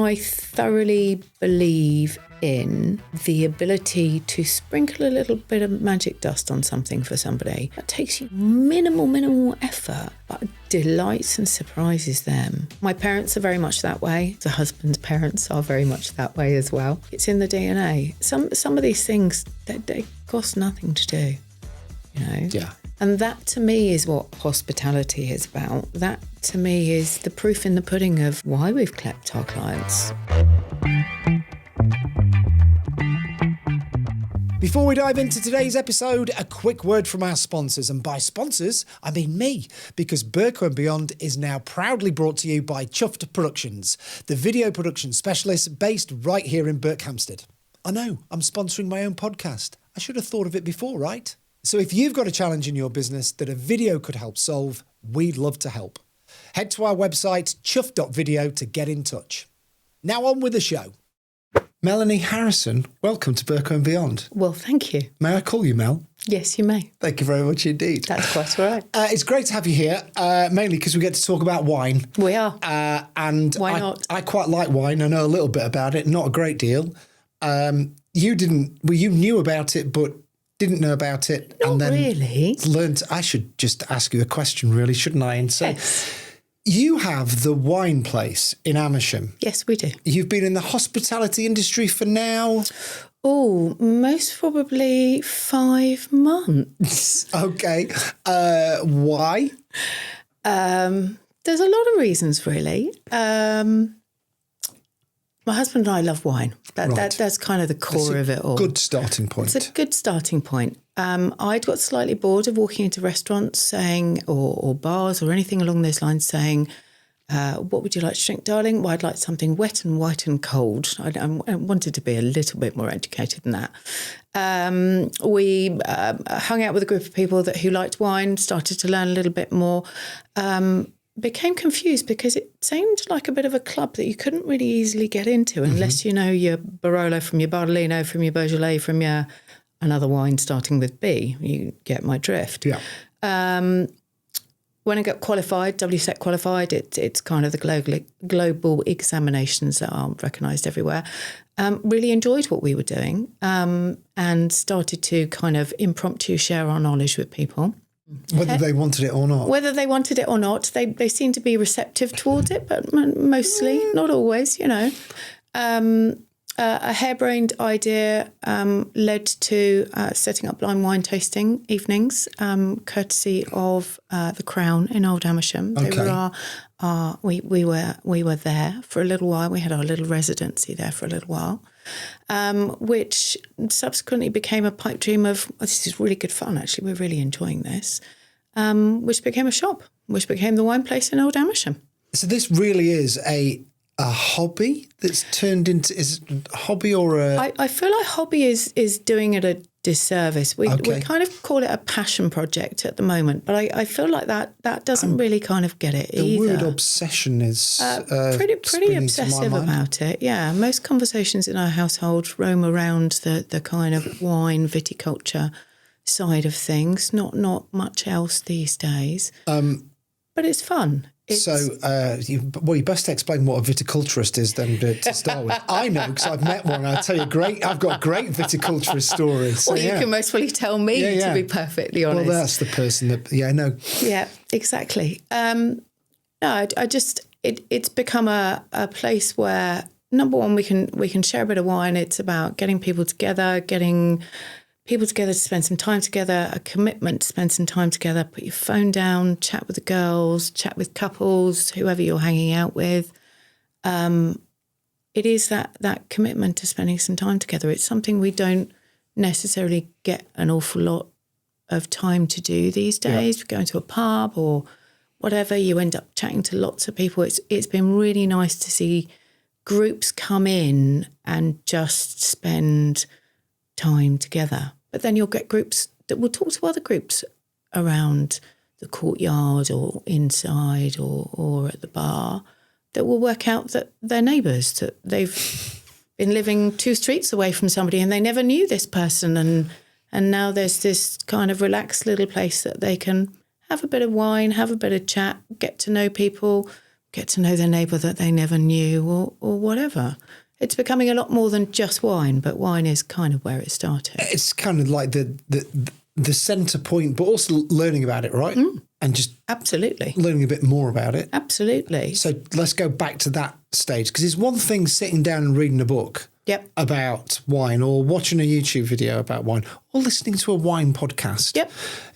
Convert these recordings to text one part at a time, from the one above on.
I thoroughly believe in the ability to sprinkle a little bit of magic dust on something for somebody. That takes you minimal effort, but delights and surprises them. My parents are very much that way. The husband's parents are very much that way as well. It's in the DNA. Some of these things, they cost nothing to do, you know? Yeah. And that to me is what hospitality is about. That to me is the proof in the pudding of why we've kept our clients. Before we dive into today's episode, a quick word from our sponsors. And by sponsors, I mean me, because Burko & Beyond is now proudly brought to you by Chuffed Productions, the video production specialist based right here in Berkhamsted. I know, I'm sponsoring my own podcast. I should have thought of it before, right? So if you've got a challenge in your business that a video could help solve, we'd love to help. Head to our website, chuff.video, to get in touch. Now on with the show. Melanie Harrison, welcome to Burko & Beyond. Well, thank you. May I call you Mel? Yes, you may. Thank you very much indeed. That's quite all right. It's great to have you here, mainly because we get to talk about wine. We are. And why not? I quite like wine. I know a little bit about it, not a great deal. You knew about it, but didn't know about it. Not and then really. Learned. I should just ask you a question, really, shouldn't I? And say, Yes. You have the wine place in Amersham. Yes, we do. You've been in the hospitality industry for now? Oh, most probably 5 months. Okay. Why? There's a lot of reasons, really. My husband and I love wine. That's kind of the core of it all. Good starting point. It's a good starting point. I'd got slightly bored of walking into restaurants saying, or bars or anything along those lines saying, what would you like to drink, darling? Well, I'd like something wet and white and cold. I wanted to be a little bit more educated than that. We hung out with a group of people who liked wine, started to learn a little bit more, became confused because it seemed like a bit of a club that you couldn't really easily get into unless you know your Barolo from your Bardolino, from your Beaujolais, from your another wine starting with B. You get my drift. Yeah. When I got qualified, WSET qualified, it's kind of the global examinations that are recognised everywhere. Really enjoyed what we were doing and started to kind of impromptu share our knowledge with people. Whether they wanted it or not. Whether they wanted it or not, they seem to be receptive towards it, but mostly, not always, you know. A harebrained idea led to setting up blind wine tasting evenings, courtesy of the Crown in Old Amersham. Okay. We were there for a little while. We had our little residency there for a little while, which subsequently became a pipe dream of, this is really good fun, actually. We're really enjoying this, which became a shop, which became the wine place in Old Amersham. So this really is a hobby that's turned into, is it a hobby or a... I feel like hobby is doing it a disservice. We kind of call it a passion project at the moment, but I feel like that doesn't really kind of get it either. The word obsession is pretty obsessive about it. Yeah, most conversations in our household roam around the kind of wine viticulture side of things. Not much else these days. But it's fun. You best explain what a viticulturist is then to start with. I know because I've met one. I'll tell you, I've got great viticulturist stories. So, well, you can most fully tell me, to be perfectly honest. Well, that's the person that, I know. Yeah, exactly. No, I just, it's become a place where, number one, we can share a bit of wine. It's about getting people together, to spend some time together, a commitment to spend some time together, put your phone down, chat with the girls, chat with couples, whoever you're hanging out with. It is that commitment to spending some time together. It's something we don't necessarily get an awful lot of time to do these days. Yeah. Going to a pub or whatever, you end up chatting to lots of people. It's been really nice to see groups come in and just spend time together. But then you'll get groups that will talk to other groups around the courtyard or inside or at the bar that will work out that they're neighbours, that they've been living 2 streets away from somebody and they never knew this person, and now there's this kind of relaxed little place that they can have a bit of wine, have a bit of chat, get to know people, get to know their neighbour that they never knew or whatever. It's becoming a lot more than just wine, but wine is kind of where it started. It's kind of like the centre point, but also learning about it, right? And just absolutely learning a bit more about it. Absolutely. So let's go back to that stage, because it's one thing sitting down and reading a book about wine, or watching a YouTube video about wine, or listening to a wine podcast.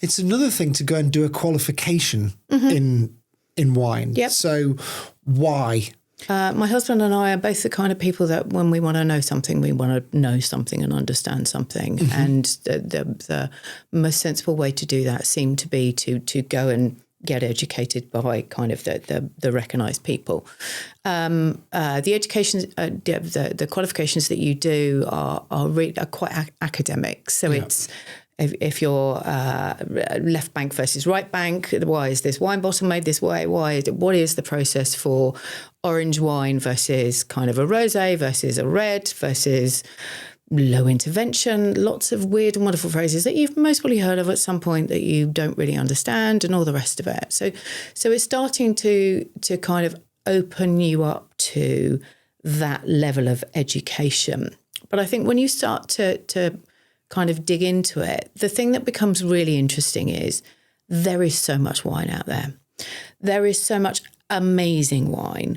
It's another thing to go and do a qualification in wine. So why? My husband and I are both the kind of people that when we want to know something, we want to know something and understand something. And the most sensible way to do that seemed to be to go and get educated by kind of the recognised people. The education, the qualifications that you do are quite academic. So it's if you're left bank versus right bank, why is this wine bottle made this way? What is the process for orange wine versus kind of a rosé versus a red versus low intervention? Lots of weird and wonderful phrases that you've most probably heard of at some point that you don't really understand, and all the rest of it. So it's starting to kind of open you up to that level of education. But I think when you start to kind of dig into it, the thing that becomes really interesting is there is so much wine out there. There is so much amazing wine.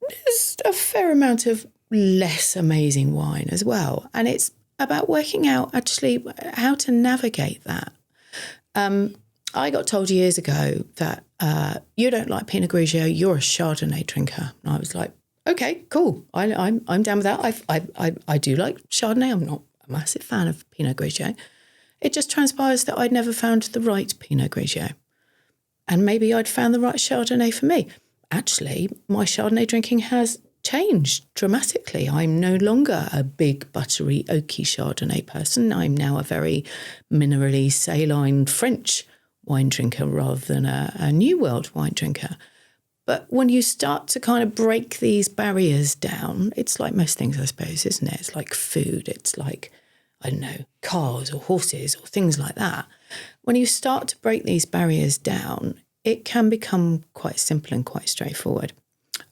There's a fair amount of less amazing wine as well. And it's about working out actually how to navigate that. I got told years ago that you don't like Pinot Grigio, you're a Chardonnay drinker. And I was like, okay, cool. I'm down with that. I do like Chardonnay. I'm not a massive fan of Pinot Grigio. It just transpires that I'd never found the right Pinot Grigio. And maybe I'd found the right Chardonnay for me. Actually, my Chardonnay drinking has changed dramatically. I'm no longer a big, buttery, oaky Chardonnay person. I'm now a very minerally saline French wine drinker rather than a New World wine drinker. But when you start to kind of break these barriers down, it's like most things, I suppose, isn't it? It's like food. It's like, I don't know, cars or horses or things like that. When you start to break these barriers down, it can become quite simple and quite straightforward.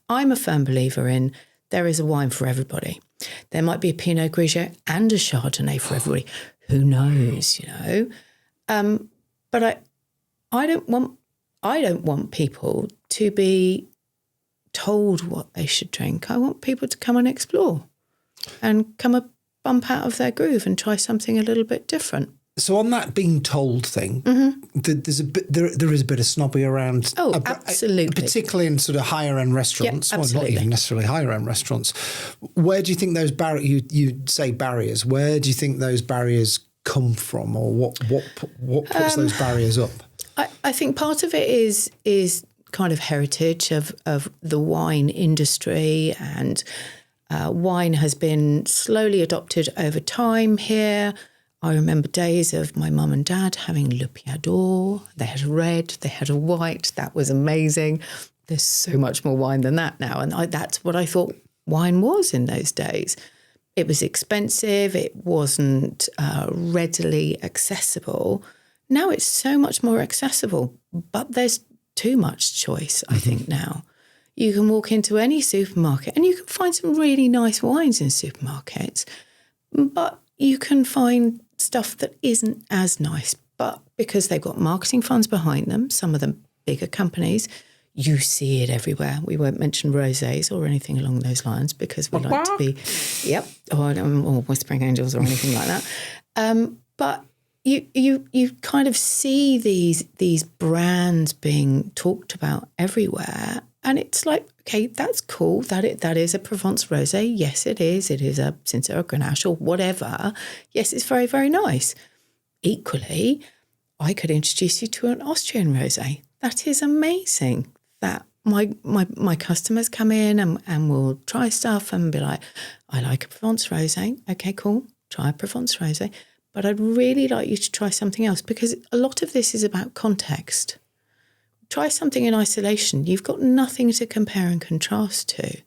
I'm a firm believer in there is a wine for everybody. There might be a Pinot Grigio and a Chardonnay for everybody. Who knows, you know? But I don't want people to be told what they should drink. I want people to come and explore and come a bump out of their groove and try something a little bit different. So on that being told thing, there's a bit, there is a bit of snobbery around. Oh, absolutely. Particularly in sort of higher end restaurants. Yep, well, not even necessarily higher end restaurants. Where do you think those you say barriers? Where do you think those barriers come from, or what puts those barriers up? I think part of it is kind of heritage of the wine industry, and wine has been slowly adopted over time here. I remember days of my mum and dad having Le Piador. They had a red, they had a white. That was amazing. There's so much more wine than that now. And that's what I thought wine was in those days. It was expensive. It wasn't readily accessible. Now it's so much more accessible, but there's too much choice, I think, now. You can walk into any supermarket and you can find some really nice wines in supermarkets, but you can find stuff that isn't as nice. But because they've got marketing funds behind them, some of the bigger companies, you see it everywhere. We won't mention rosés or anything along those lines because we like to be, or Whispering Angels or anything like that. But you kind of see these brands being talked about everywhere, and it's like, okay, that's cool. That is a Provence rosé. Yes, it is. It is a Cinsault Grenache or whatever. Yes, it's very, very nice. Equally, I could introduce you to an Austrian rosé. That is amazing. That my customers come in and will try stuff and be like, I like a Provence rosé. Okay, cool. Try a Provence rosé. But I'd really like you to try something else, because a lot of this is about context. Try something in isolation. You've got nothing to compare and contrast to. If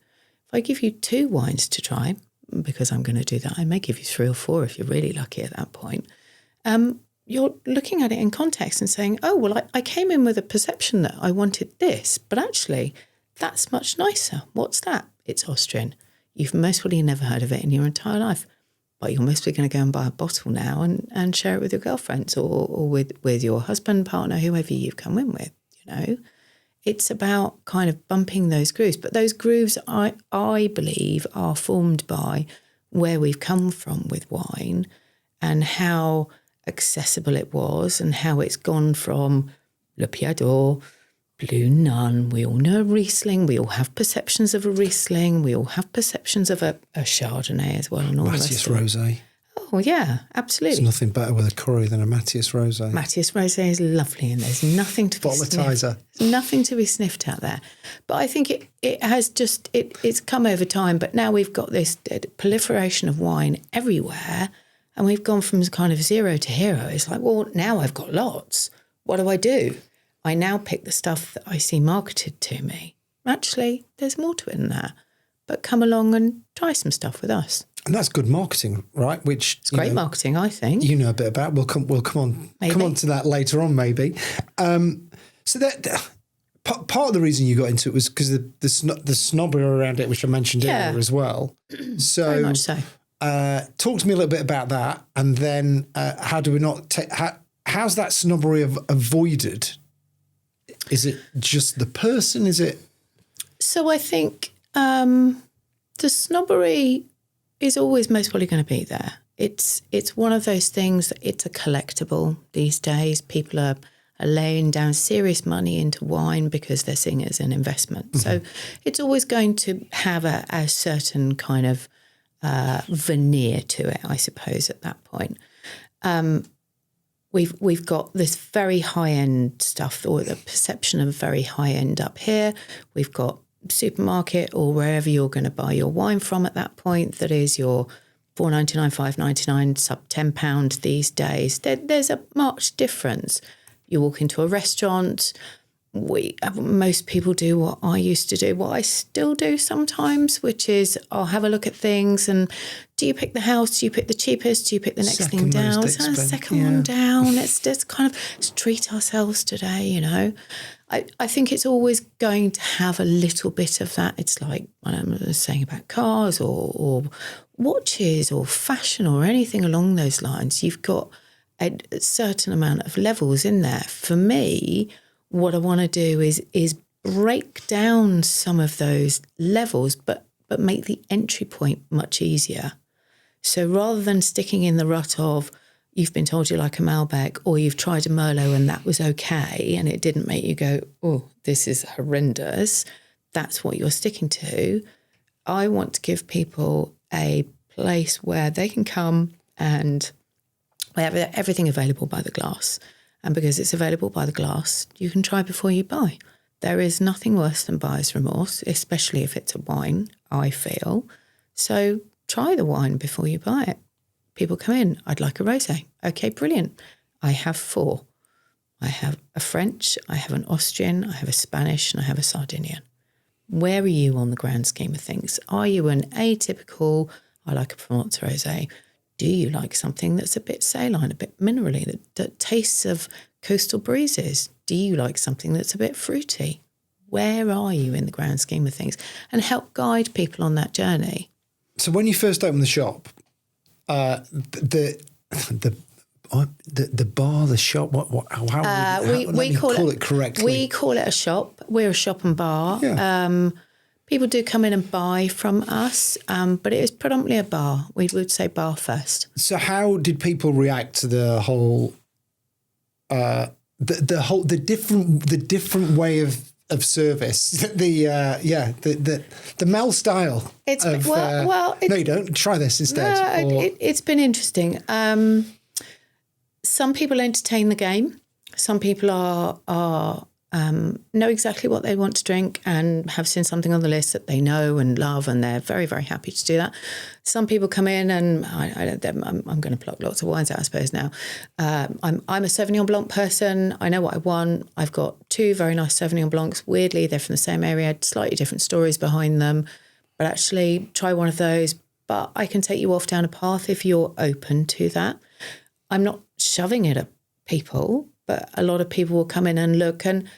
I give you 2 wines to try, because I'm going to do that, I may give you 3 or 4 if you're really lucky at that point. You're looking at it in context and saying, oh, well, I came in with a perception that I wanted this, but actually that's much nicer. What's that? It's Austrian. You've most probably never heard of it in your entire life, but you're mostly going to go and buy a bottle now and share it with your girlfriends or with your husband, partner, whoever you've come in with, you know. It's about kind of bumping those grooves. But those grooves, I believe, are formed by where we've come from with wine and how accessible it was and how it's gone from Le Piador, Blue Nun. We all know Riesling. We all have perceptions of a Riesling. We all have perceptions of a Chardonnay as well. And all Matthias Rosé. Oh, yeah, absolutely. There's nothing better with a curry than a Matthias Rosé. Matthias Rosé is lovely and there's nothing to be sniffed. There's nothing to be sniffed out there. But I think it has just, it's come over time, but now we've got this proliferation of wine everywhere and we've gone from kind of zero to hero. It's like, well, now I've got lots. What do? I now pick the stuff that I see marketed to me. Actually, there's more to it than that. But come along and try some stuff with us. And that's good marketing, right? Which it's great marketing, I think. You know a bit about. We'll come on to that later on, maybe. So that part of the reason you got into it was because the snobbery around it, which I mentioned earlier as well. So very much so. Talk to me a little bit about that, and then how do we not how's that snobbery avoided? Is it just the person? Is it? So I think the snobbery is always most probably going to be there. It's one of those things, it's a collectible these days. People are laying down serious money into wine because they're seeing it as an investment. Mm-hmm. So it's always going to have a certain kind of veneer to it, I suppose, at that point. We've got this very high-end stuff, or the perception of very high-end up here. We've got supermarket or wherever you're going to buy your wine from at that point, that is your $4.99, $5.99, sub £10 these days. There's a marked difference. You walk into a restaurant, most people do what I used to do, what I still do sometimes, which is I'll have a look at things and do you pick the house? Do you pick the cheapest? Do you pick the next thing down? Second one down. Let's kind of treat ourselves today, you know. I think it's always going to have a little bit of that. It's like I was saying about cars or watches or fashion or anything along those lines. You've got a certain amount of levels in there. For me, what I want to do is break down some of those levels, but make the entry point much easier. So rather than sticking in the rut of you've been told you like a Malbec or you've tried a Merlot and that was okay and it didn't make you go, oh, this is horrendous, that's what you're sticking to. I want to give people a place where they can come and we have everything available by the glass. And because it's available by the glass, you can try before you buy. There is nothing worse than buyer's remorse, especially if it's a wine, I feel. So try the wine before you buy it. People come in, I'd like a rosé. Okay, brilliant. I have 4. I have a French, I have an Austrian, I have a Spanish, and I have a Sardinian. Where are you on the grand scheme of things? Are you an atypical, I like a Provence rosé? Do you like something that's a bit saline, a bit minerally, that tastes of coastal breezes? Do you like something that's a bit fruity? Where are you in the grand scheme of things? And help guide people on that journey. So when you first opened the shop, the bar, the shop, we call it correctly? We call it a shop. We're a shop and bar. Yeah. People do come in and buy from us, but it is predominantly a bar. We would say bar first. So how did people react to the whole, the different way of service? The Mel style. No, you don't. Try this instead. No, it's been interesting. Some people entertain the game. Some people are know exactly what they want to drink and have seen something on the list that they know and love, and they're very, very happy to do that. Some people come in and I'm going to pluck lots of wines out, I suppose, now. I'm a Sauvignon Blanc person. I know what I want. I've got 2 very nice Sauvignon Blancs. Weirdly, they're from the same area, slightly different stories behind them. But actually, try one of those. But I can take you off down a path if you're open to that. I'm not shoving it at people, but a lot of people will come in and look, and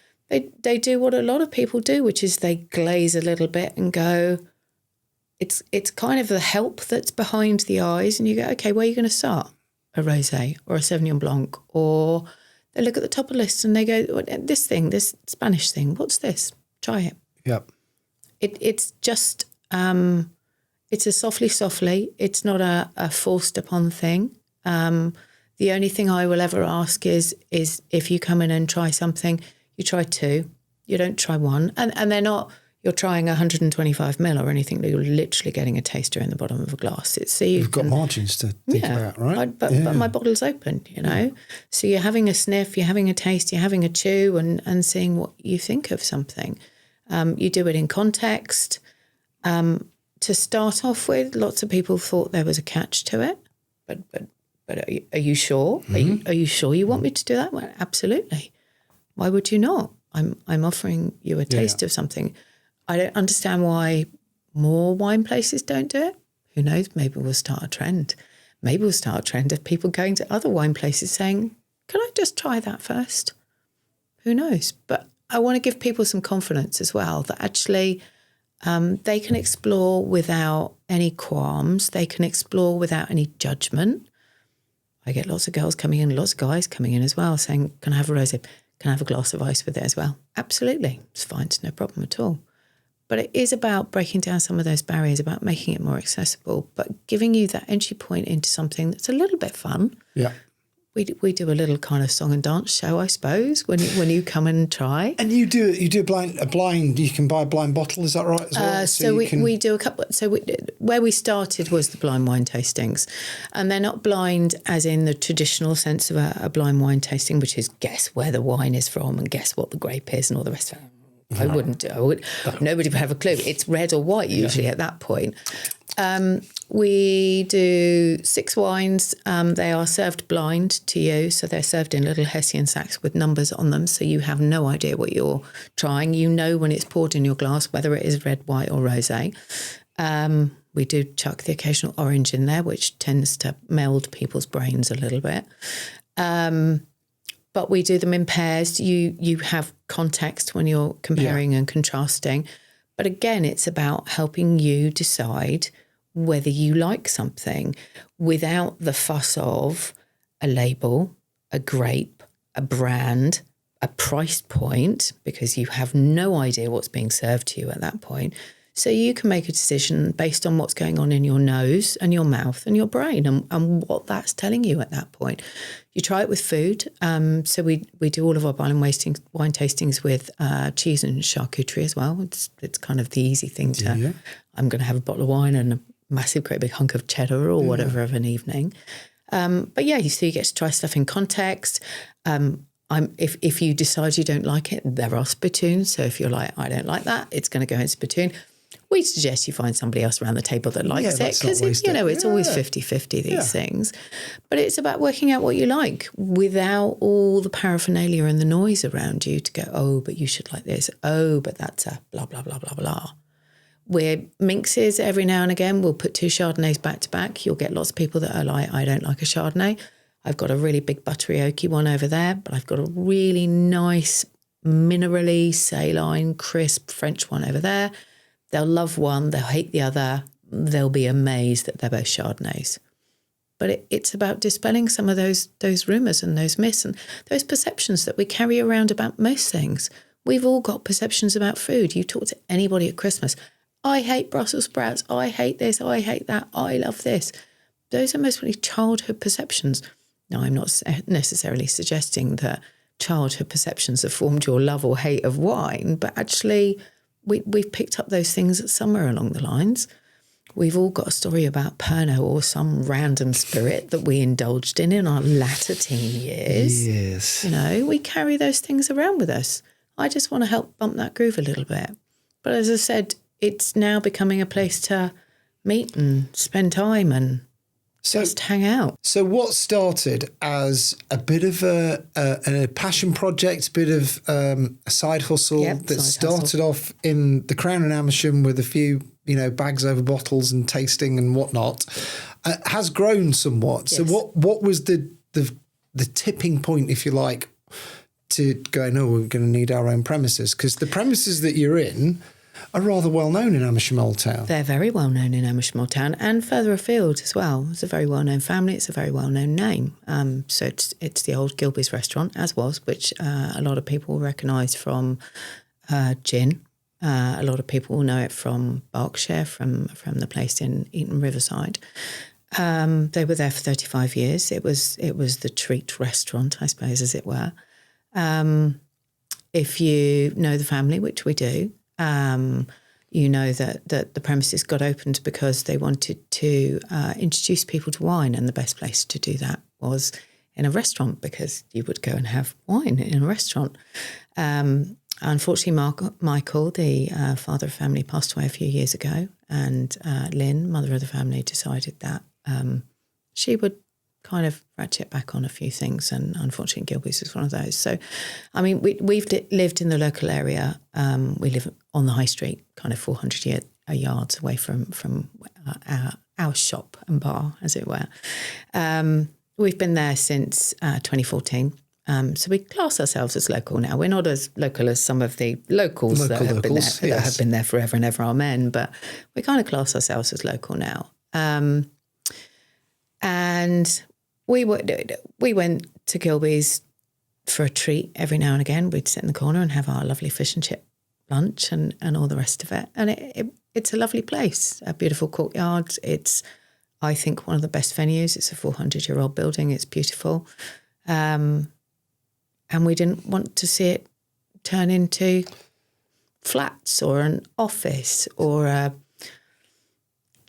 they do what a lot of people do, which is they glaze a little bit and go, it's kind of the help that's behind the eyes. And you go, okay, where are you going to start? A rosé or a Sauvignon Blanc? Or they look at the top of the list and they go, this Spanish thing, what's this? Try it. Yep. It's just, it's a softly. It's not a forced upon thing. The only thing I will ever ask is if you come in and try something, you try 2. You don't try 1. And they're not, you're trying 125 ml or anything. You're literally getting a taster in the bottom of a glass. You've got margins to think about, right? But my bottle's open, you know. So you're having a sniff, you're having a taste, you're having a chew and seeing what you think of something. You do it in context. To start off with, lots of people thought there was a catch to it. But are you sure? Mm-hmm. Are you sure you want me to do that? Well, absolutely. Why would you not? I'm offering you a taste of something. I don't understand why more wine places don't do it. Who knows? Maybe we'll start a trend. Maybe we'll start a trend of people going to other wine places saying, can I just try that first? Who knows? But I want to give people some confidence as well that actually they can explore without any qualms. They can explore without any judgment. I get lots of girls coming in, lots of guys coming in as well saying, can I have a rosé? Can I have a glass of ice with it as well? Absolutely. It's fine. It's no problem at all. But it is about breaking down some of those barriers, about making it more accessible, but giving you that entry point into something that's a little bit fun. Yeah. We do a little kind of song and dance show, I suppose, when you come in and try. And you do a blind. You can buy a blind bottle, is that right? As well? So we do a couple. So where we started was the blind wine tastings, and they're not blind as in the traditional sense of a blind wine tasting, which is guess where the wine is from and guess what the grape is and all the rest of it. I wouldn't do. Nobody would have a clue. It's red or white usually at that point. We do 6 wines. They are served blind to you. So they're served in little Hessian sacks with numbers on them. So you have no idea what you're trying. You know when it's poured in your glass, whether it is red, white or rosé. We do chuck the occasional orange in there, which tends to meld people's brains a little bit. But we do them in pairs. You have context when you're comparing and contrasting. But again, it's about helping you decide whether you like something without the fuss of a label, a grape, a brand, a price point, because you have no idea what's being served to you at that point. So you can make a decision based on what's going on in your nose and your mouth and your brain and what that's telling you at that point. You try it with food. So we do all of our wine tastings with cheese and charcuterie as well. It's kind of the easy thing to, I'm going to have a bottle of wine and a massive great big hunk of cheddar or whatever of an evening. But yeah, so you get to try stuff in context. If you decide you don't like it, there are spittoons. So if you're like, I don't like that, it's going to go in spittoon. We suggest you find somebody else around the table that likes it because, it's always 50-50, these things. But it's about working out what you like without all the paraphernalia and the noise around you to go, oh, but you should like this. Oh, but that's a blah, blah, blah, blah, blah. We're minxes every now and again. We'll put 2 Chardonnays back to back. You'll get lots of people that are like, I don't like a Chardonnay. I've got a really big buttery oaky one over there, but I've got a really nice minerally, saline, crisp French one over there. They'll love one, they'll hate the other. They'll be amazed that they're both Chardonnays. But it's about dispelling some of those rumours and those myths and those perceptions that we carry around about most things. We've all got perceptions about food. You talk to anybody at Christmas, I hate Brussels sprouts, I hate this, I hate that, I love this. Those are mostly childhood perceptions. Now, I'm not necessarily suggesting that childhood perceptions have formed your love or hate of wine, but actually we've picked up those things somewhere along the lines. We've all got a story about Pernod or some random spirit that we indulged in our latter teen years. Yes. We carry those things around with us. I just want to help bump that groove a little bit. But as I said, it's now becoming a place to meet and spend time and just hang out. So what started as a bit of a passion project, a bit of a side hustle started off in the Crown and Amersham with a few, bags over bottles and tasting and whatnot, has grown somewhat. Yes. So what was the tipping point, if you like, to going, oh, we're going to need our own premises? Because the premises that you're in are rather well known in Amersham Old Town. They're very well known in Amersham Old Town and further afield as well. It's a very well known family. It's a very well known name. So it's the old Gilbey's restaurant, as was, which a lot of people recognise from gin. A lot of people will know it from Berkshire, from the place in Eton Riverside. They were there for 35 years. It was the treat restaurant, I suppose, as it were. If you know the family, which we do, you know that the premises got opened because they wanted to introduce people to wine, and the best place to do that was in a restaurant, because you would go and have wine in a restaurant. Unfortunately, Michael, the father of the family, passed away a few years ago, and Lynn, mother of the family, decided that she would kind of ratchet back on a few things, and unfortunately Gilbey's was one of those. So, I mean, we've lived in the local area. We live on the high street, kind of 400 yards away from our shop and bar, as it were. We've been there since 2014. So we class ourselves as local now. We're not as local as some of the locals that have been there, that have been there forever and ever, amen, but we kind of class ourselves as local now. And we went to Gilbey's for a treat every now and again. We'd sit in the corner and have our lovely fish and chip lunch and all the rest of it. And it's a lovely place, a beautiful courtyard. It's, I think, one of the best venues. It's a 400-year-old building. It's beautiful. And we didn't want to see it turn into flats or an office or a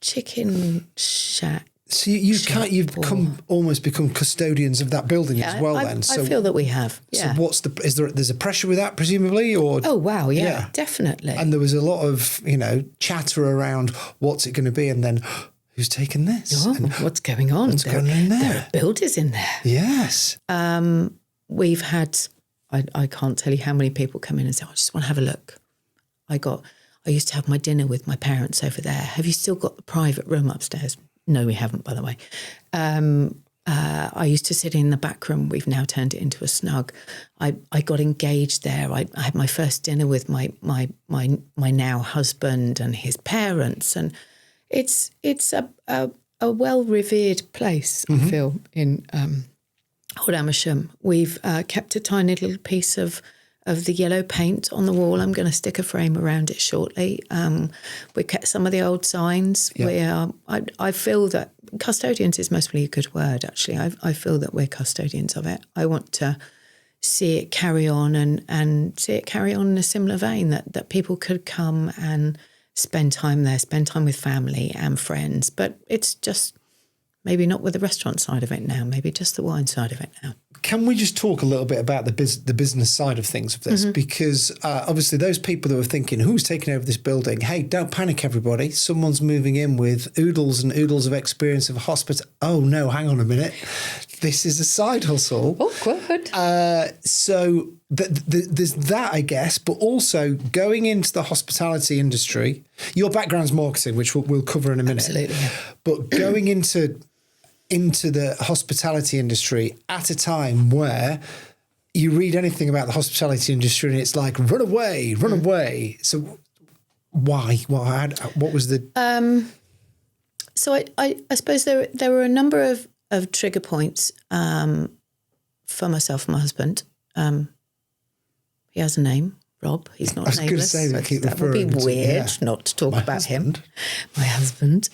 chicken shack. So you've almost become custodians of that building as well. I feel that we have. Yeah. So there's a pressure with that, presumably, or? Oh wow, yeah, definitely. And there was a lot of chatter around what's it going to be, and then who's taken this? Oh, and what's going on? What's going on in there? There are builders in there. Yes. We've had, I can't tell you how many people come in and say, I just want to have a look. I used to have my dinner with my parents over there. Have you still got the private room upstairs? No, we haven't, by the way. I used to sit in the back room. We've now turned it into a snug. I got engaged there. I had my first dinner with my now husband and his parents, and it's a well-revered place, I feel, in Old Amersham. We've kept a tiny little piece of the yellow paint on the wall. I'm going to stick a frame around it shortly. We kept some of the old signs. Yeah. I feel that custodians is mostly a good word, actually. I feel that we're custodians of it. I want to see it carry on and see it carry on in a similar vein, that people could come and spend time there, spend time with family and friends. But it's just maybe not with the restaurant side of it now, maybe just the wine side of it now. Can we just talk a little bit about the business side of things of this? Mm-hmm. Because obviously those people that were thinking, who's taking over this building? Hey, don't panic, everybody. Someone's moving in with oodles and oodles of experience of hospital. Oh, no, hang on a minute. This is a side hustle. Oh, good. So there's that, I guess, but also going into the hospitality industry. Your background's marketing, which we'll cover in a minute. Absolutely. But going into the hospitality industry at a time where you read anything about the hospitality industry and it's like, run away. So why? What was the... So I suppose there were a number of trigger points for myself and my husband. He has a name, Rob. He's not nameless. I was going to say that would be weird not to talk about him. My husband.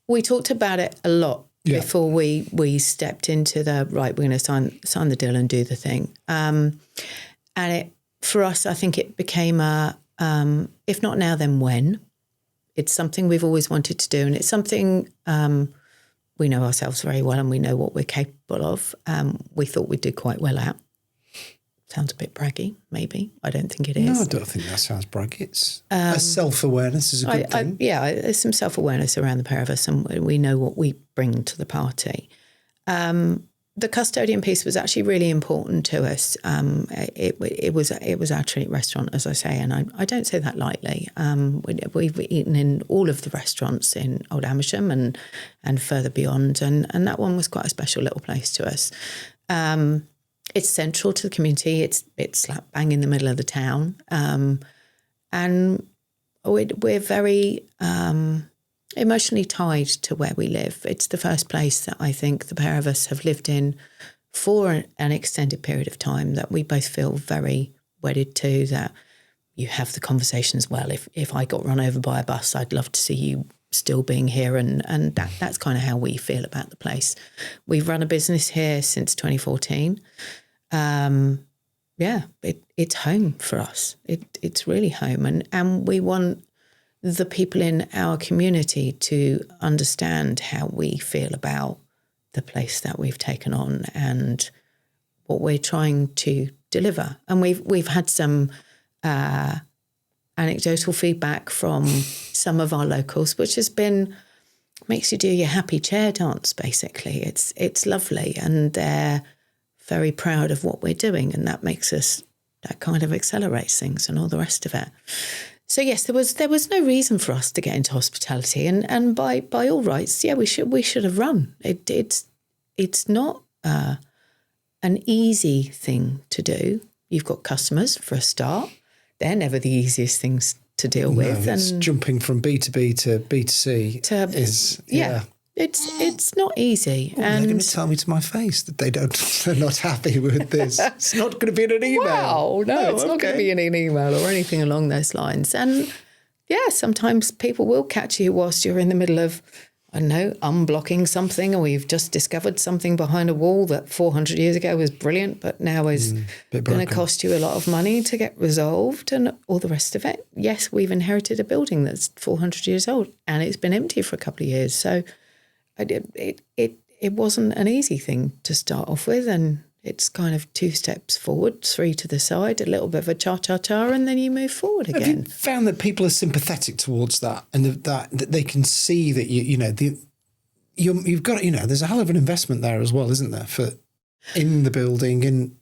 We talked about it a lot before we stepped into we're going to sign the deal and do the thing. And for us, I think it became if not now, then when. It's something we've always wanted to do, and it's something we know ourselves very well and we know what we're capable of. We thought we'd do quite well at. Sounds a bit braggy, maybe. I don't think it is. No, I don't think that sounds braggy. It's a self-awareness is a good thing. There's some self-awareness around the pair of us, and we know what we bring to the party. The custodian piece was actually really important to us. It was our treat restaurant, as I say, and I don't say that lightly. We've eaten in all of the restaurants in Old Amersham and further beyond, and that one was quite a special little place to us. It's central to the community. It's slap bang in the middle of the town. And we're very emotionally tied to where we live. It's the first place that I think the pair of us have lived in for an extended period of time that we both feel very wedded to, that you have the conversations, well, if I got run over by a bus, I'd love to see you still being here. And that's kind of how we feel about the place. We've run a business here since 2014. It's home for us. It's really home. And we want the people in our community to understand how we feel about the place that we've taken on and what we're trying to deliver. And we've had some anecdotal feedback from some of our locals, which has been, makes you do your happy chair dance, basically. It's lovely, and they're very proud of what we're doing, and that makes us, that kind of accelerates things and all the rest of it. So yes, there was no reason for us to get into hospitality, and by all rights, yeah, we should have run. It's not an easy thing to do. You've got customers for a start. They're never the easiest things to deal with. It's and jumping from B2B to B2C it's not easy. And they're going to tell me to my face that they're not happy with this. It's not going to be in an email. Wow, no, it's not going to be in an email or anything along those lines. And yeah, sometimes people will catch you whilst you're in the middle of, I don't know, unblocking something, or you've just discovered something behind a wall that 400 years ago was brilliant, but now is going to cost you a lot of money to get resolved and all the rest of it. Yes, we've inherited a building that's 400 years old and it's been empty for a couple of years. So it wasn't an easy thing to start off with, and it's kind of 2 steps forward, 3 to the side, a little bit of a cha-cha-cha, and then you move forward again. Have you found that people are sympathetic towards that, and that they can see that you've got, there's a hell of an investment there as well, isn't there, in the building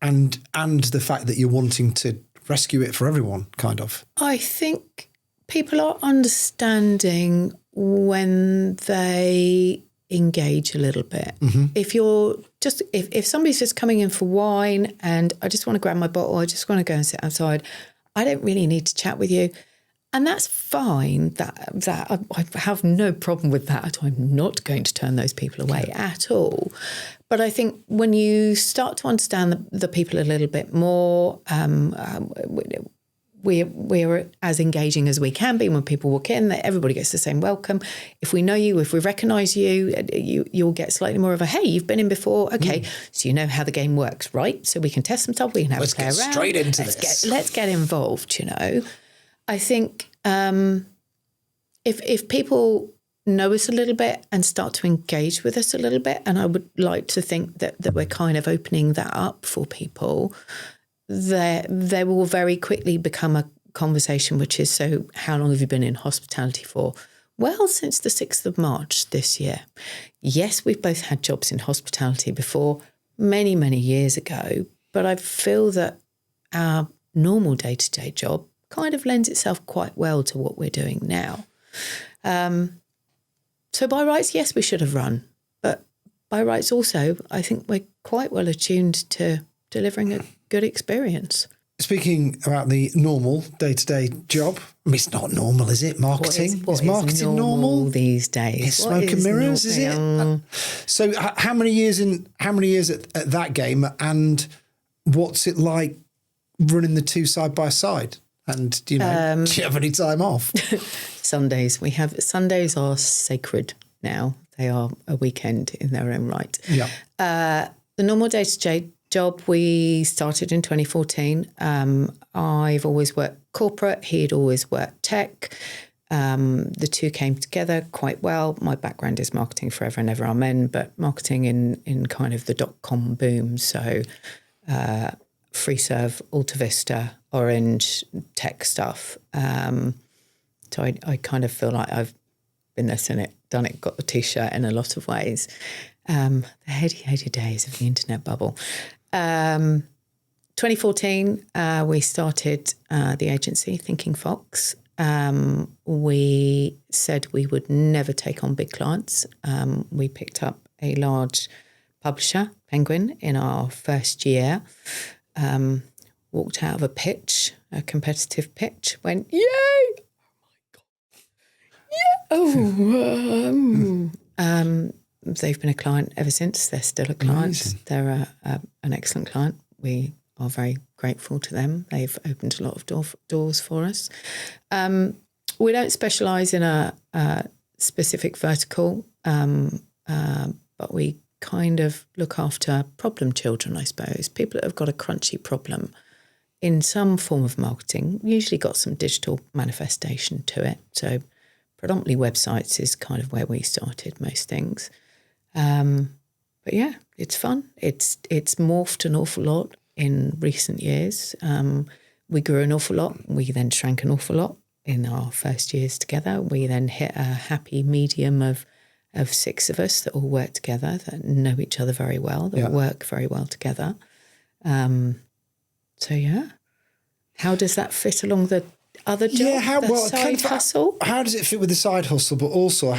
and the fact that you're wanting to rescue it for everyone, kind of. I think people are understanding when they engage a little bit. Mm-hmm. If somebody's just coming in for wine and I just want to grab my bottle, I just want to go and sit outside, I don't really need to chat with you. And that's fine. That I have no problem with that. I'm not going to turn those people away at all. But I think when you start to understand the people a little bit more, we're as engaging as we can be when people walk in, that everybody gets the same welcome. If we know you, if we recognise you'll get slightly more of a, hey, you've been in before. Okay, so you know how the game works, right? So we can test some stuff, we can have a play around. Let's get straight into this. Let's get involved, I think if people know us a little bit and start to engage with us a little bit, and I would like to think that we're kind of opening that up for people, there will very quickly become a conversation which is, so how long have you been in hospitality for? Well, since the 6th of March this year. Yes, we've both had jobs in hospitality before, many, many years ago, but I feel that our normal day-to-day job kind of lends itself quite well to what we're doing now. So by rights, yes, we should have run, but by rights also, I think we're quite well attuned to delivering a good experience. Speaking about the normal day-to-day job, I mean, it's not normal, is it? Marketing? What is marketing normal these days? Is smoke and mirrors, is it? So how many years at that game, and what's it like running the two side by side? And do you have any time off? Sundays. Sundays are sacred now. They are a weekend in their own right. Yeah. The normal day-to-day job we started in 2014. I've always worked corporate. He'd always worked tech. The two came together quite well. My background is marketing forever and ever, amen, but marketing in kind of the .com boom. So FreeServe, Alta Vista, Orange, tech stuff. So I kind of feel like I've been there, seen it, done it, got the T-shirt in a lot of ways. The heady days of the internet bubble. 2014, we started the agency, Thinking Fox. We said we would never take on big clients. We picked up a large publisher, Penguin, in our first year. Walked out of a pitch, a competitive pitch, went, yay! Oh, they've been a client ever since. They're still a client. Amazing. They're an excellent client. We are very grateful to them. They've opened a lot of doors for us. We don't specialise in a specific vertical, but we kind of look after problem children, I suppose, people that have got a crunchy problem in some form of marketing, usually got some digital manifestation to it. So predominantly websites is kind of where we started most things. But yeah, it's fun. It's morphed an awful lot in recent years. We grew an awful lot. We then shrank an awful lot in our first years together. We then hit a happy medium of 6 of us that all work together, that know each other very well, that work very well together. So yeah, how does that fit along the other job? Yeah, side hustle? How does it fit with the side hustle? But also,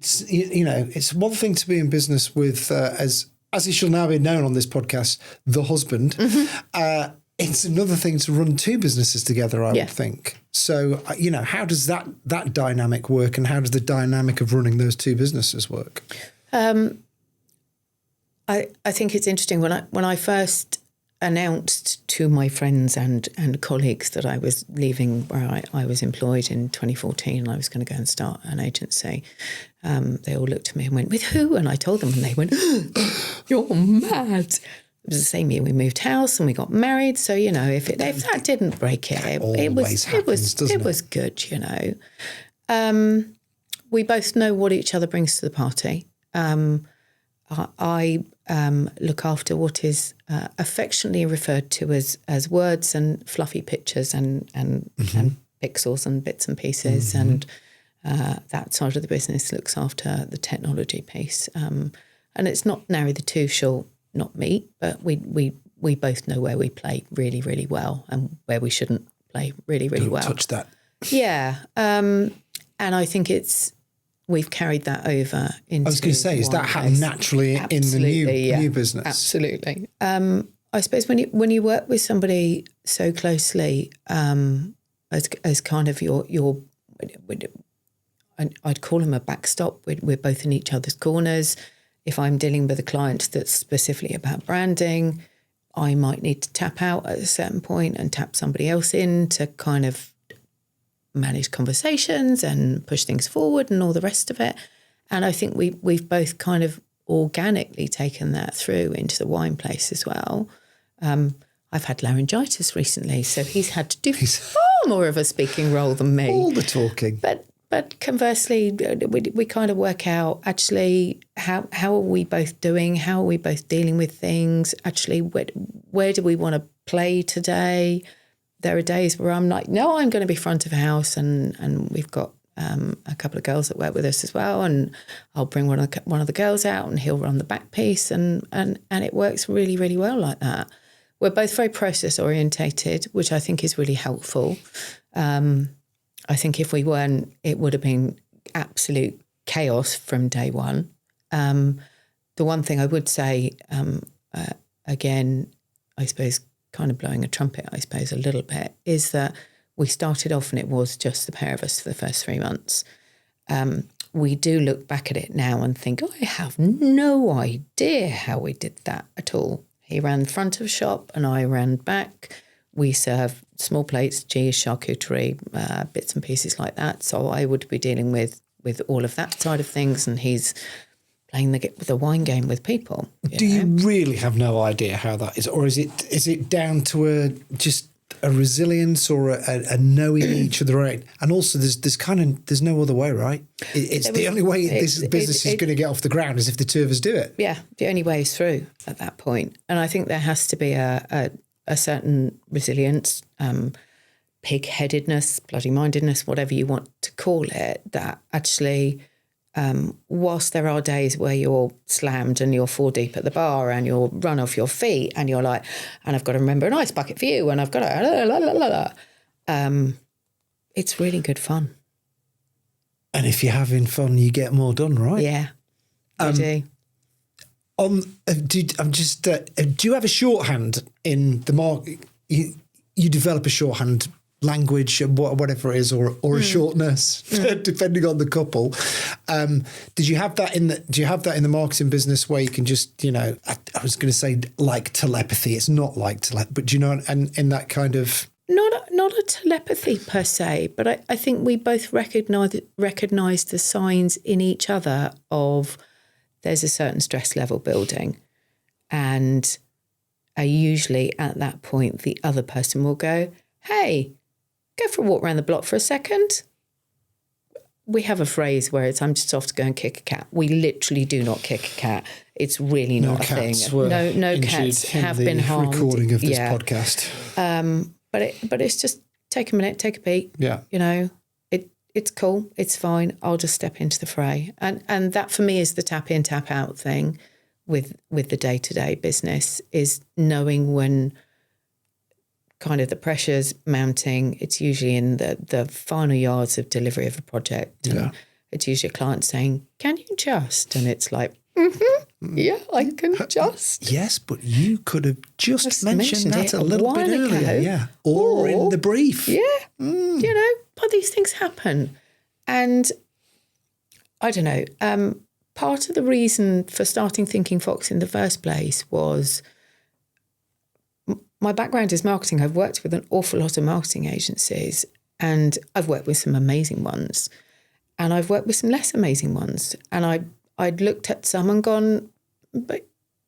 it's one thing to be in business with, as it shall now be known on this podcast, the husband. Mm-hmm. It's another thing to run 2 businesses together, I would think. So, how does that dynamic work, and how does the dynamic of running those 2 businesses work? I think it's interesting. When I first announced to my friends and colleagues that I was leaving where I was employed in 2014 and I was going to go and start an agency, they all looked at me and went, "With who?" And I told them, and they went, "You're mad." It was the same year we moved house and we got married. So, if that didn't break it was good, We both know what each other brings to the party. I look after what is affectionately referred to as words and fluffy pictures and pixels and bits and pieces, and that side of the business looks after the technology piece. And it's not narrow the two shall not meet, but we both know where we play really, really well and where we shouldn't play really, really well. Touch that. Yeah. And I think we've carried that over into. I was going to say, is that happened naturally in the new business? Absolutely. I suppose when you work with somebody so closely, as kind of your I'd call him a backstop. We're both in each other's corners. If I'm dealing with a client that's specifically about branding, I might need to tap out at a certain point and tap somebody else in to kind of manage conversations and push things forward and all the rest of it. And I think we've both kind of organically taken that through into the wine place as well. I've had laryngitis recently, so he's had to do far more of a speaking role than me. All the talking. But conversely, we kind of work out actually how are we both doing? How are we both dealing with things? Actually, where do we want to play today? There are days where I'm like, no, I'm going to be front of house, and we've got a couple of girls that work with us as well, and I'll bring one of the girls out, and he'll run the back piece, and it works really, really well like that. We're both very process orientated, which I think is really helpful. I think if we weren't, it would have been absolute chaos from day one. The one thing I would say, again, I suppose, kind of blowing a trumpet, I suppose, a little bit, is that we started off and it was just the pair of us for the first 3 months. We do look back at it now and think, I have no idea how we did that at all. He ran front of shop and I ran back. We serve small plates, cheese, charcuterie, bits and pieces like that. So I would be dealing with all of that side of things, and he's playing the wine game with people. Do you really have no idea how that is, or is it down to just a resilience or a knowing each other, right? And also, there's no other way, right? It's the only way this business is going to get off the ground is if the 2 of us do it. Yeah, the only way is through at that point. And I think there has to be a certain resilience, pig-headedness, bloody-mindedness, whatever you want to call it, that actually, whilst there are days where you're slammed and you're 4 deep at the bar and you're run off your feet and you're like, and I've got to remember an ice bucket for you and I've got to, it's really good fun. And if you're having fun, you get more done, right? Yeah, I do. do you have a shorthand in the market? You develop a shorthand language, whatever it is, or a shortness, depending on the couple. Do you have that in the marketing business where you can just, I was going to say like telepathy. It's not like telepathy, but and in that kind of. Not a telepathy per se, but I think we both recognise the signs in each other of there's a certain stress level building, and usually at that point the other person will go, "Hey, go for a walk around the block for a second." We have a phrase where it's, "I'm just off to go and kick a cat." We literally do not kick a cat. It's really not a thing. No cats have been harmed. Recording of this podcast. But it's just take a minute, take a beat. Yeah. It's cool. It's fine. I'll just step into the fray. And that for me is the tap in, tap out thing with the day-to-day business, is knowing when kind of the pressure's mounting. It's usually in the final yards of delivery of a project. And it's usually a client saying, "Can you just?" And it's like, yeah, I can just. Yes, but you could have just mentioned that a little bit earlier. Yeah. Or in the brief. Yeah. But these things happen. And I don't know, part of the reason for starting Thinking Fox in the first place was my background is marketing. I've worked with an awful lot of marketing agencies, and I've worked with some amazing ones, and I've worked with some less amazing ones. And I'd looked at some and gone, but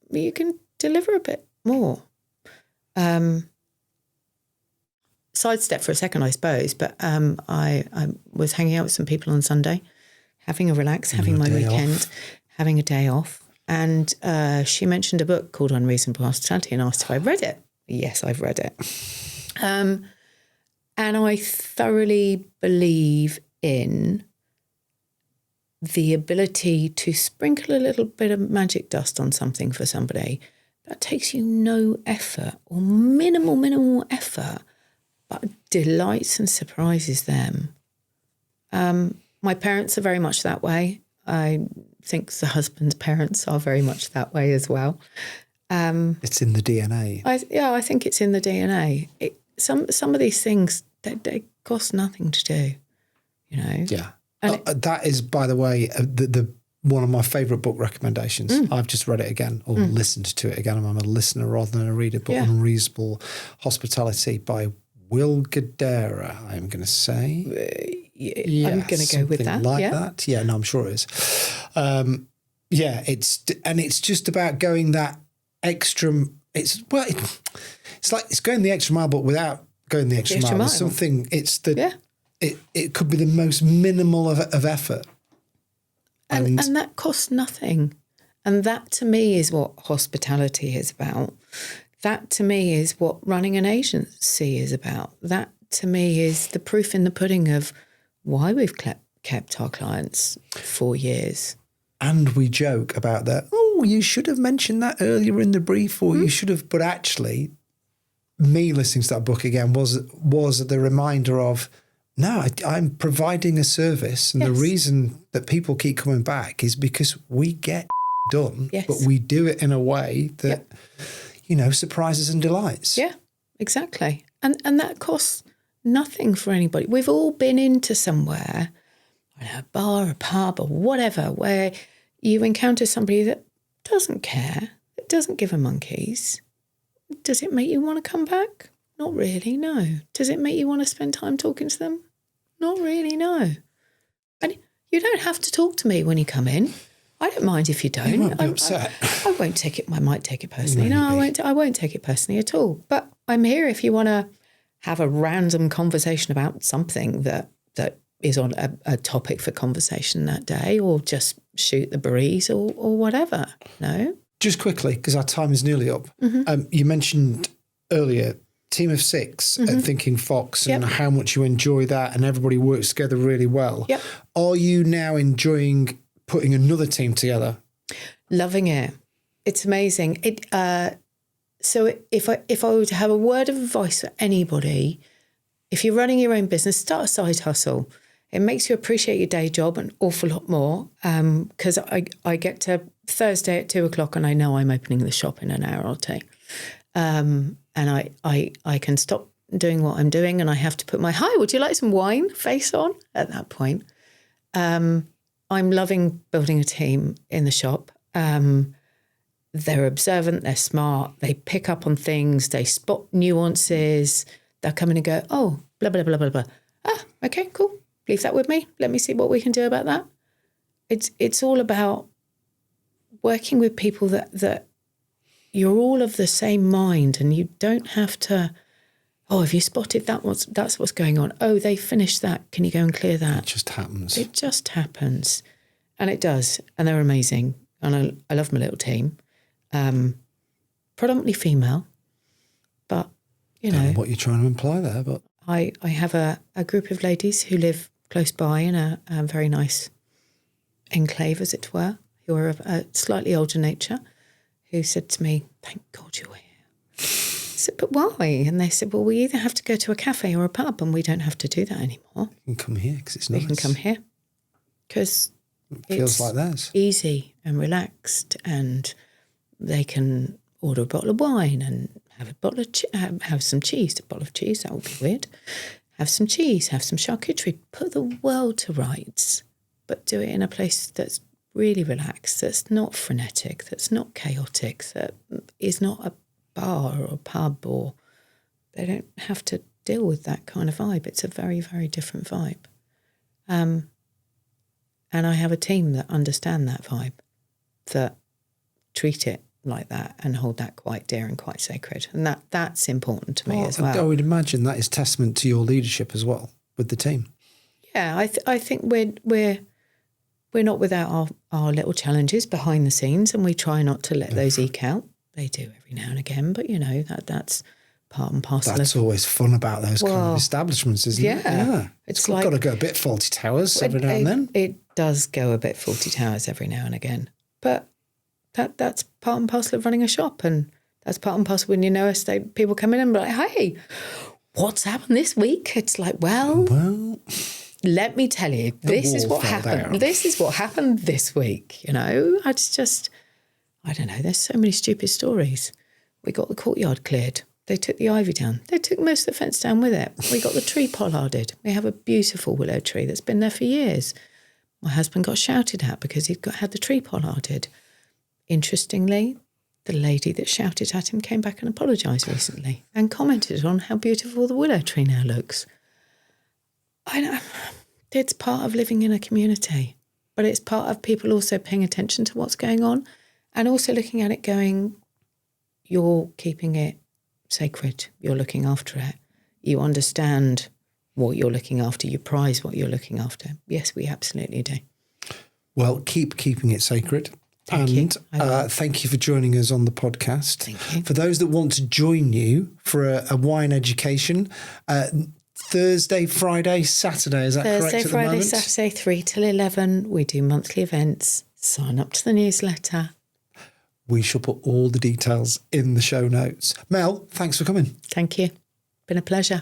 you can deliver a bit more. Sidestep for a second, I suppose, but I was hanging out with some people on Sunday, having a relax, having my weekend, having a day off. And she mentioned a book called Unreasonable Hospitality and asked if I read it. Yes, I've read it. And I thoroughly believe in the ability to sprinkle a little bit of magic dust on something for somebody that takes you no effort or minimal effort, but delights and surprises them. My parents are very much that way. I think the husband's parents are very much that way as well. It's in the DNA. I think it's in the DNA. Some of these things, they cost nothing to do, Yeah. That is, by the way, the one of my favourite book recommendations. I've just read it again, or listened to it again. I'm a listener rather than a reader. But Unreasonable Hospitality by Will Guidara, I'm going to say. I'm going to go with that. That. Yeah, no, I'm sure it is. It's just about going that extra. It's like it's going the extra mile, but without going the extra mile. There's something. It's the. It could be the most minimal of effort. And that costs nothing. And that to me is what hospitality is about. That to me is what running an agency is about. That to me is the proof in the pudding of why we've kept our clients 4 years. And we joke about that. Oh, you should have mentioned that earlier in the brief, or you should have. But actually, me listening to that book again was the reminder of, no, I'm providing a service, and the reason that people keep coming back is because we get done, but we do it in a way that, surprises and delights. Yeah, exactly. And that costs nothing for anybody. We've all been into somewhere, a bar, a pub, or whatever, where you encounter somebody that doesn't care, that doesn't give a monkeys. Does it make you want to come back? Not really, no. Does it make you want to spend time talking to them? Not really, no. And you don't have to talk to me when you come in. I don't mind if you don't. You won't be upset. I won't take it. I might take it personally. No, I won't take it personally at all. But I'm here if you want to have a random conversation about something that is on a topic for conversation that day, or just shoot the breeze or whatever. No? Just quickly, because our time is nearly up. You mentioned earlier team of 6 at Thinking Fox and how much you enjoy that, and everybody works together really well. Yep. Are you now enjoying putting another team together? Loving it. It's amazing. So if I were to have a word of advice for anybody, if you're running your own business, start a side hustle. It makes you appreciate your day job an awful lot more, because I get to Thursday at 2:00 and I know I'm opening the shop in an hour or two. And I can stop doing what I'm doing and I have to put my, hi, would you like some wine face on at that point. I'm loving building a team in the shop. They're observant, they're smart, they pick up on things, they spot nuances, they'll come in and go, oh, blah, blah, blah, blah, blah. Ah, okay, cool. Leave that with me. Let me see what we can do about that. It's all about working with people that you're all of the same mind and you don't have to, oh, have you spotted that's what's going on? Oh, they finished that. Can you go and clear that? It just happens. It just happens. And it does. And they're amazing. And I love my little team. Predominantly female, but, you know. Don't know what you're trying to imply there, but. I have a group of ladies who live close by in a very nice enclave, as it were, who are of a slightly older nature, who said to me, thank God you're here. I said, but why? And they said, well, we either have to go to a cafe or a pub and we don't have to do that anymore. You can come here because it's nice. You can come here because it feels like theirs. Easy and relaxed, and they can order a bottle of wine and have a bottle of have some cheese, a bottle of cheese, that would be weird. Have some cheese, have some charcuterie, put the world to rights, but do it in a place that's really relaxed, that's not frenetic, that's not chaotic, that is not a bar or a pub, or they don't have to deal with that kind of vibe. It's a very, very different vibe. And I have a team that understand that vibe, that treat it like that and hold that quite dear and quite sacred. And that's important to me as well. I would imagine that is testament to your leadership as well with the team. Yeah, I think we're not without our little challenges behind the scenes, and we try not to let those eke out. They do every now and again, but, you know, that's part and parcel. That's always fun about those kind of establishments, isn't it? Yeah. It's got to go a bit Faulty Towers every now and then. It does go a bit Faulty Towers every now and again. But that's part and parcel of running a shop, and that's part and parcel when you know estate people come in and be like, hey, what's happened this week? It's like, well, let me tell you, this is what happened. Down. This is what happened this week. You know, it's just, I don't know. There's so many stupid stories. We got the courtyard cleared. They took the ivy down. They took most of the fence down with it. We got the tree pollarded. We have a beautiful willow tree that's been there for years. My husband got shouted at because he'd had the tree pollarded. Interestingly, the lady that shouted at him came back and apologised recently and commented on how beautiful the willow tree now looks. I know it's part of living in a community, but it's part of people also paying attention to what's going on and also looking at it going, you're keeping it sacred, you're looking after it, you understand what you're looking after, you prize what you're looking after. Yes, we absolutely do. Well, keep keeping it sacred. Thank you for joining us on the podcast. Thank you. For those that want to join you for a wine education, Thursday, Friday, Saturday, is that correct at the moment? Thursday, Friday, Saturday, 3 till 11. We do monthly events. Sign up to the newsletter. We shall put all the details in the show notes. Mel, thanks for coming. Thank you. Been a pleasure.